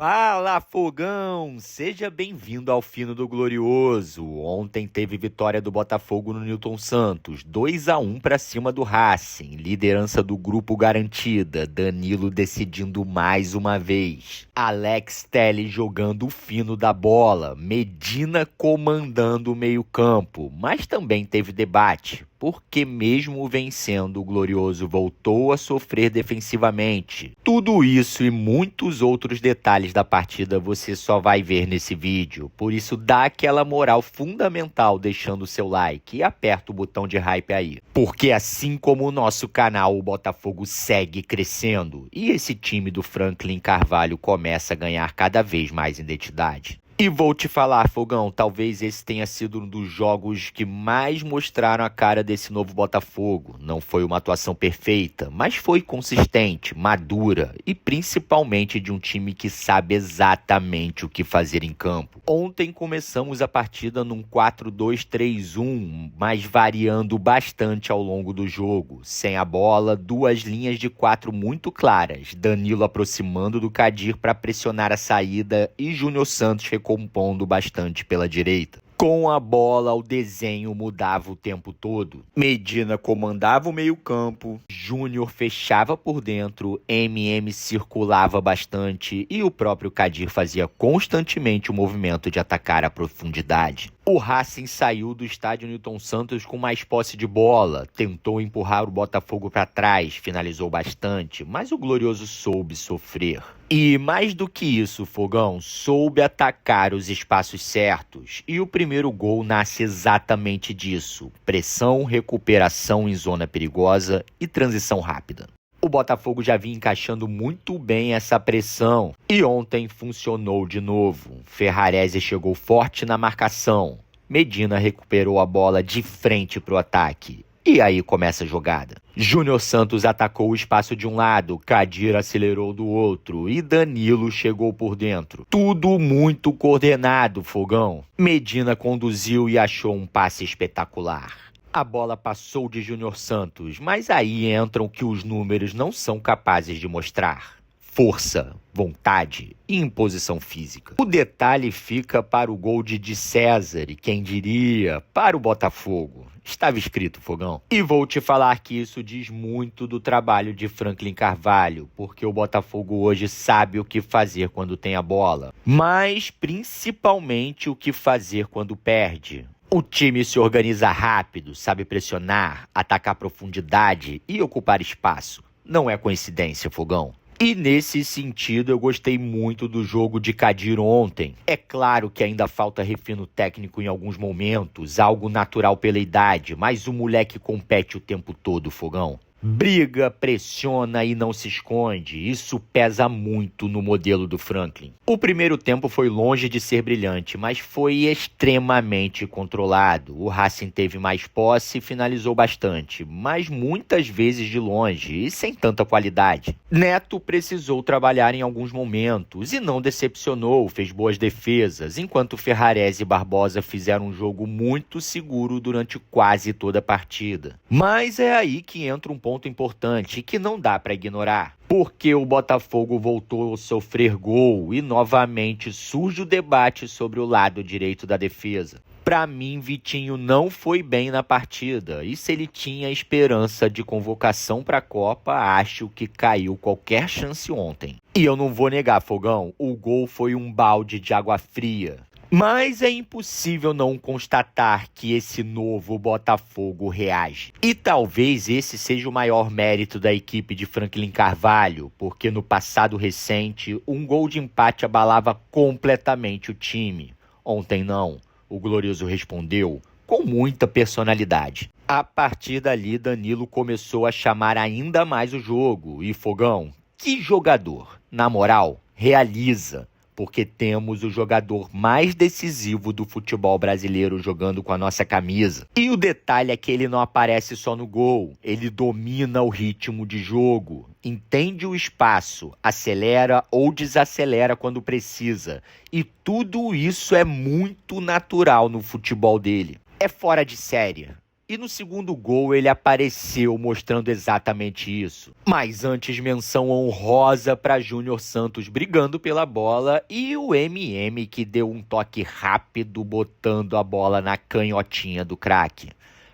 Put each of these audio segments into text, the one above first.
Fala, Fogão! Seja bem-vindo ao Fino do Glorioso. Ontem teve vitória do Botafogo no Newton Santos, 2-1 para cima do Racing, liderança do grupo garantida, Danilo decidindo mais uma vez, Alex Telles jogando o fino da bola, Medina comandando o meio-campo, mas também teve debate, porque mesmo vencendo, o Glorioso voltou a sofrer defensivamente. Tudo isso e muitos outros detalhes da partida você só vai ver nesse vídeo, por isso dá aquela moral fundamental deixando o seu like e aperta o botão de hype aí. Porque assim como o nosso canal, o Botafogo segue crescendo e esse time do Franklin Carvalho começa a ganhar cada vez mais identidade. E vou te falar, Fogão, talvez esse tenha sido um dos jogos que mais mostraram a cara desse novo Botafogo. Não foi uma atuação perfeita, mas foi consistente, madura e principalmente de um time que sabe exatamente o que fazer em campo. Ontem começamos a partida num 4-2-3-1, mas variando bastante ao longo do jogo. Sem a bola, duas linhas de 4 muito claras, Danilo aproximando do Kadir para pressionar a saída e Júnior Santos recompondo bastante pela direita. Com a bola, o desenho mudava o tempo todo. Medina comandava o meio-campo, Júnior fechava por dentro, MM circulava bastante e o próprio Kadir fazia constantemente o movimento de atacar a profundidade. O Racing saiu do estádio Newton Santos com mais posse de bola, tentou empurrar o Botafogo para trás, finalizou bastante, mas o Glorioso soube sofrer. E mais do que isso, Fogão, soube atacar os espaços certos. E o primeiro gol nasce exatamente disso: pressão, recuperação em zona perigosa e transição rápida. O Botafogo já vinha encaixando muito bem essa pressão e ontem funcionou de novo. Ferrarese chegou forte na marcação. Medina recuperou a bola de frente para o ataque. E aí começa a jogada. Júnior Santos atacou o espaço de um lado, Kadir acelerou do outro e Danilo chegou por dentro. Tudo muito coordenado, Fogão. Medina conduziu e achou um passe espetacular. A bola passou de Júnior Santos, mas aí entram que os números não são capazes de mostrar: força, vontade e imposição física. O detalhe fica para o gol de César e, quem diria, para o Botafogo. Estava escrito, Fogão. E vou te falar que isso diz muito do trabalho de Franklin Carvalho, porque o Botafogo hoje sabe o que fazer quando tem a bola, mas principalmente o que fazer quando perde. O time se organiza rápido, sabe pressionar, atacar profundidade e ocupar espaço. Não é coincidência, Fogão. E nesse sentido eu gostei muito do jogo de Kadir ontem. É claro que ainda falta refino técnico em alguns momentos, algo natural pela idade, mas o moleque compete o tempo todo, Fogão. Briga, pressiona e não se esconde. Isso pesa muito no modelo do Franklin. O primeiro tempo foi longe de ser brilhante, mas foi extremamente controlado. O Racing teve mais posse e finalizou bastante, mas muitas vezes de longe e sem tanta qualidade. Neto precisou trabalhar em alguns momentos e não decepcionou, fez boas defesas, enquanto Ferrarese e Barbosa fizeram um jogo muito seguro durante quase toda a partida. Mas é aí que entra um ponto importante que não dá para ignorar. Porque o Botafogo voltou a sofrer gol e novamente surge o debate sobre o lado direito da defesa. Para mim, Vitinho não foi bem na partida e se ele tinha esperança de convocação para a Copa, acho que caiu qualquer chance ontem. E eu não vou negar, Fogão, o gol foi um balde de água fria. Mas é impossível não constatar que esse novo Botafogo reage. E talvez esse seja o maior mérito da equipe de Franklin Carvalho, porque no passado recente, um gol de empate abalava completamente o time. Ontem não. O Glorioso respondeu com muita personalidade. A partir dali, Danilo começou a chamar ainda mais o jogo. E Fogão, que jogador! Na moral, realiza. Porque temos o jogador mais decisivo do futebol brasileiro jogando com a nossa camisa. E o detalhe é que ele não aparece só no gol, ele domina o ritmo de jogo, entende o espaço, acelera ou desacelera quando precisa. E tudo isso é muito natural no futebol dele. É fora de série. E no segundo gol ele apareceu mostrando exatamente isso. Mas antes, menção honrosa para Júnior Santos brigando pela bola e o MM que deu um toque rápido botando a bola na canhotinha do craque.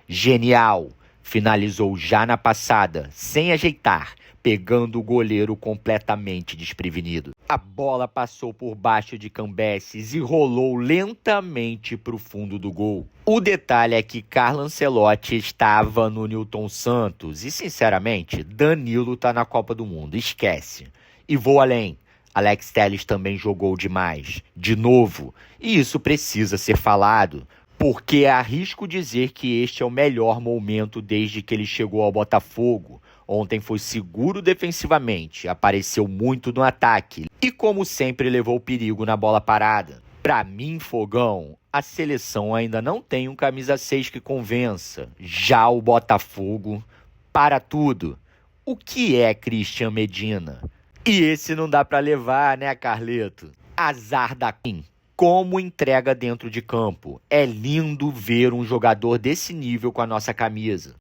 Genial! Finalizou já na passada, sem ajeitar, pegando o goleiro completamente desprevenido. A bola passou por baixo de Cambeses e rolou lentamente para o fundo do gol. O detalhe é que Carlo Ancelotti estava no Nilton Santos e, sinceramente, Danilo tá na Copa do Mundo, esquece. E vou além. Alex Telles também jogou demais, de novo, e isso precisa ser falado. Porque arrisco dizer que este é o melhor momento desde que ele chegou ao Botafogo. Ontem foi seguro defensivamente, apareceu muito no ataque e, como sempre, levou perigo na bola parada. Pra mim, Fogão, a seleção ainda não tem um camisa 6 que convença. Já o Botafogo, para tudo. O que é Christian Medina? E esse não dá pra levar, né, Carleto? Azar da Queen. Como entrega dentro de campo. É lindo ver um jogador desse nível com a nossa camisa.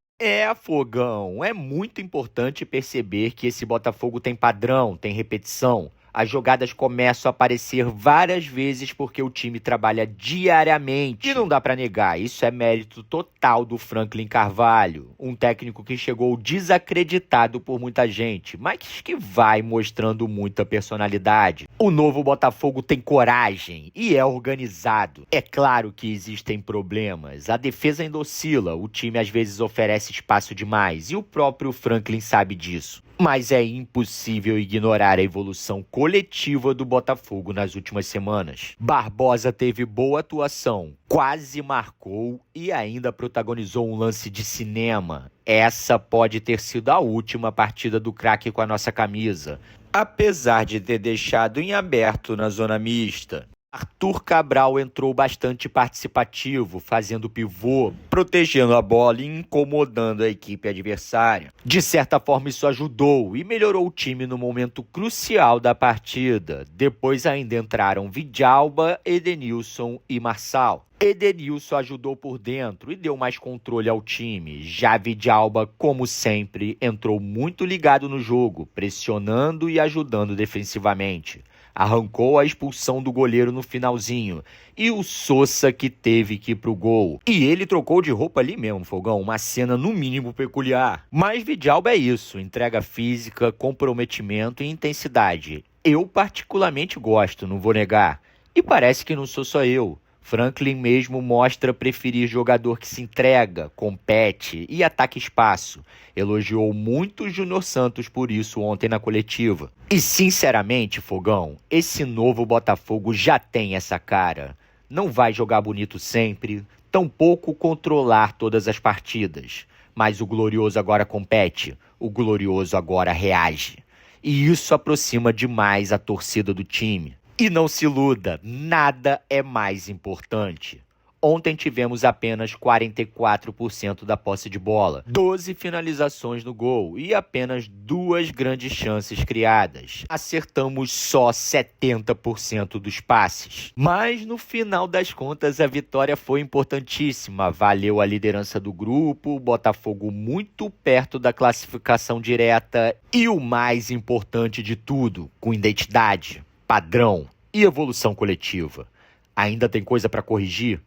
Fogão, é muito importante perceber que esse Botafogo tem padrão, tem repetição. As jogadas começam a aparecer várias vezes porque o time trabalha diariamente. E não dá pra negar, isso é mérito total do Franklin Carvalho, um técnico que chegou desacreditado por muita gente, mas que vai mostrando muita personalidade. O novo Botafogo tem coragem e é organizado. É claro que existem problemas, a defesa ainda oscila, o time às vezes oferece espaço demais e o próprio Franklin sabe disso. Mas é impossível ignorar a evolução coletiva do Botafogo nas últimas semanas. Barbosa teve boa atuação, quase marcou e ainda protagonizou um lance de cinema. Essa pode ter sido a última partida do craque com a nossa camisa, apesar de ter deixado em aberto na zona mista. Arthur Cabral entrou bastante participativo, fazendo pivô, protegendo a bola e incomodando a equipe adversária. De certa forma, isso ajudou e melhorou o time no momento crucial da partida. Depois ainda entraram Vidalba, Edenilson e Marçal. Edenilson ajudou por dentro e deu mais controle ao time. Já Vidalba, como sempre, entrou muito ligado no jogo, pressionando e ajudando defensivamente. Arrancou a expulsão do goleiro no finalzinho. E o Sousa que teve que ir pro gol. E ele trocou de roupa ali mesmo, Fogão. Uma cena no mínimo peculiar. Mas Vidalba é isso. Entrega física, comprometimento e intensidade. Eu particularmente gosto, não vou negar. E parece que não sou só eu. Franklin mesmo mostra preferir jogador que se entrega, compete e ataca espaço. Elogiou muito o Júnior Santos por isso ontem na coletiva. E sinceramente, Fogão, esse novo Botafogo já tem essa cara. Não vai jogar bonito sempre, tampouco controlar todas as partidas. Mas o Glorioso agora compete, o Glorioso agora reage. E isso aproxima demais a torcida do time. E não se iluda, nada é mais importante. Ontem tivemos apenas 44% da posse de bola, 12 finalizações no gol e apenas 2 grandes chances criadas. Acertamos só 70% dos passes. Mas no final das contas a vitória foi importantíssima. Valeu a liderança do grupo, Botafogo muito perto da classificação direta e o mais importante de tudo, com identidade, padrão e evolução coletiva. Ainda tem coisa para corrigir?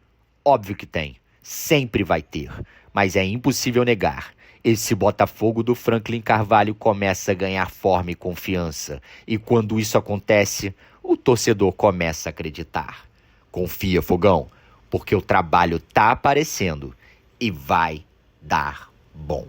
Óbvio que tem. Sempre vai ter. Mas é impossível negar. Esse Botafogo do Franklin Carvalho começa a ganhar forma e confiança. E quando isso acontece, o torcedor começa a acreditar. Confia, Fogão, porque o trabalho tá aparecendo e vai dar bom.